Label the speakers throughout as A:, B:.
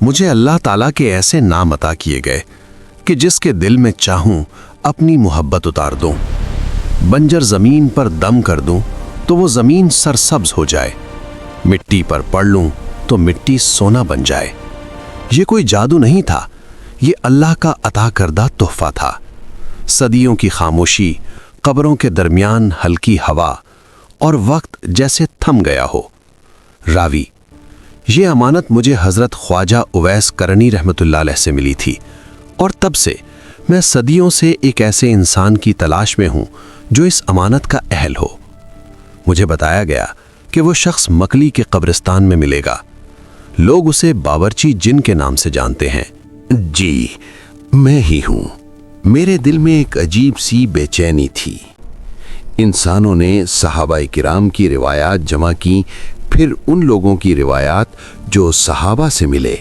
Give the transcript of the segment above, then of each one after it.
A: مجھے اللہ تعالیٰ کے ایسے نام عطا کیے گئے کہ جس کے دل میں چاہوں اپنی محبت اتار دوں، بنجر زمین پر دم کر دوں تو وہ زمین سرسبز ہو جائے، مٹی پر پڑ لوں تو مٹی سونا بن جائے۔ یہ کوئی جادو نہیں تھا، یہ اللہ کا عطا کردہ تحفہ تھا۔ صدیوں کی خاموشی، قبروں کے درمیان ہلکی ہوا، اور وقت جیسے تھم گیا ہو۔ راوی: یہ امانت مجھے حضرت خواجہ اویس کرنی رحمۃ اللہ علیہ سے ملی تھی، اور تب سے میں صدیوں سے ایک ایسے انسان کی تلاش میں ہوں جو اس امانت کا اہل ہو۔ مجھے بتایا گیا کہ وہ شخص مکلی کے قبرستان میں ملے گا۔ لوگ اسے باورچی جن کے نام سے جانتے ہیں۔
B: جی، میں ہی ہوں۔ میرے دل میں ایک عجیب سی بے چینی تھی۔ انسانوں نے صحابہ کرام کی روایات جمع کی، پھر ان لوگوں کی روایات جو صحابہ سے ملے،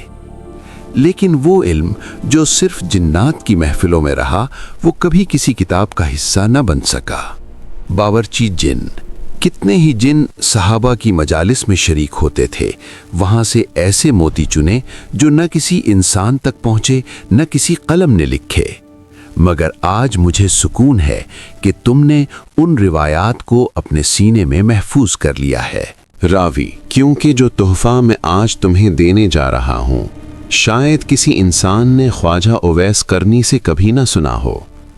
B: لیکن وہ علم جو صرف جنات کی محفلوں میں رہا، وہ کبھی کسی کتاب کا حصہ نہ بن سکا۔ باورچی جن، کتنے ہی جن صحابہ کی مجالس میں شریک ہوتے تھے، وہاں سے ایسے موتی چنے جو نہ کسی انسان تک پہنچے، نہ کسی قلم نے لکھے۔ مگر آج مجھے سکون ہے کہ تم نے ان روایات کو اپنے سینے میں محفوظ کر لیا ہے۔
C: راوی: کیونکہ جو تحفہ میں آج تمہیں دینے جا رہا ہوں، شاید کسی انسان نے خواجہ اویس کرنی سے کبھی نہ سنا ہو،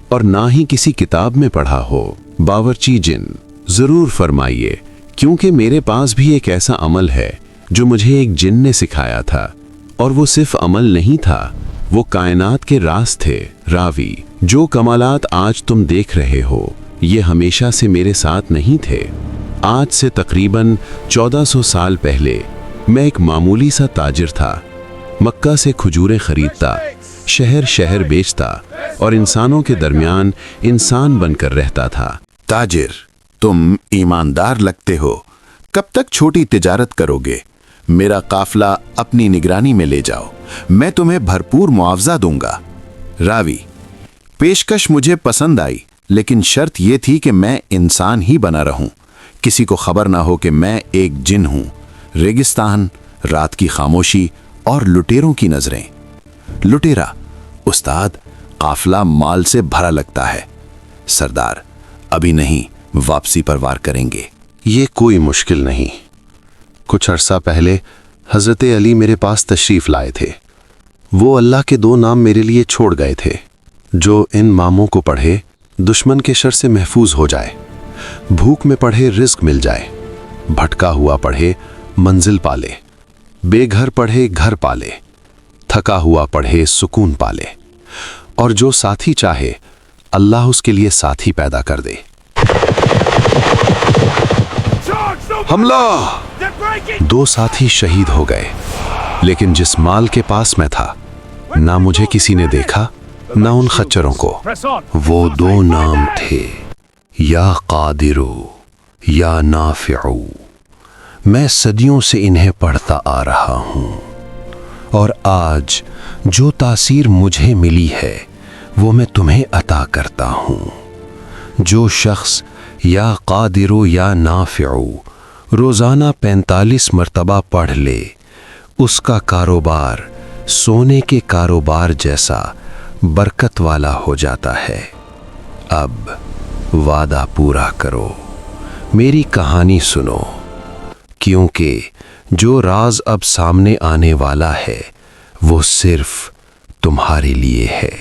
C: اور نہ ہی کسی کتاب میں پڑھا ہو۔ باورچی جن: ضرور فرمائیے، کیونکہ میرے پاس بھی ایک ایسا عمل ہے جو مجھے ایک جن نے سکھایا تھا، اور وہ صرف عمل نہیں تھا، وہ کائنات کے راز تھے۔ راوی: جو کمالات آج تم دیکھ رہے ہو، یہ ہمیشہ سے میرے ساتھ نہیں تھے۔ آج سے تقریباً 1400 سال پہلے میں ایک معمولی سا تاجر تھا، مکہ سے کھجوریں خریدتا، شہر شہر بیچتا، اور انسانوں کے درمیان انسان بن کر رہتا تھا۔
B: تاجر، تم ایماندار لگتے ہو۔ کب تک چھوٹی تجارت کرو گے؟ میرا قافلہ اپنی نگرانی میں لے جاؤ، میں تمہیں بھرپور معاوضہ دوں گا۔ راوی: پیشکش مجھے پسند آئی، لیکن شرط یہ تھی کہ میں انسان ہی بنا رہوں، کسی کو خبر نہ ہو کہ میں ایک جن ہوں۔ ریگستان، رات کی خاموشی اور لٹیروں کی نظریں۔ لٹیرا: استاد، قافلہ مال سے بھرا لگتا ہے۔ سردار: ابھی نہیں، واپسی پر وار کریں گے۔
A: یہ کوئی مشکل نہیں۔ کچھ عرصہ پہلے حضرت علی میرے پاس تشریف لائے تھے۔ وہ اللہ کے 2 نام میرے لیے چھوڑ گئے تھے، جو ان ناموں کو پڑھے دشمن کے شر سے محفوظ ہو جائے، بھوک میں پڑھے رزق مل جائے، بھٹکا ہوا پڑھے منزل پالے، بے گھر پڑھے گھر پالے، تھکا ہوا پڑھے سکون پالے، اور جو ساتھی چاہے اللہ اس کے لیے ساتھی پیدا کر دے۔
B: حملہ!
A: 2 ساتھی شہید ہو گئے، لیکن جس مال کے پاس میں تھا، نہ مجھے کسی نے دیکھا نہ ان خچروں کو۔ وہ 2 نام تھے، یا قادرو یا نافعو۔ میں صدیوں سے انہیں پڑھتا آ رہا ہوں، اور آج جو تاثیر مجھے ملی ہے وہ میں تمہیں عطا کرتا ہوں۔ جو شخص یا قادرو یا نافعو روزانہ 45 مرتبہ پڑھ لے، اس کا کاروبار سونے کے کاروبار جیسا برکت والا ہو جاتا ہے۔ اب وعدہ پورا کرو، میری کہانی سنو، کیونکہ جو راز اب سامنے آنے والا ہے وہ صرف تمہارے لیے ہے۔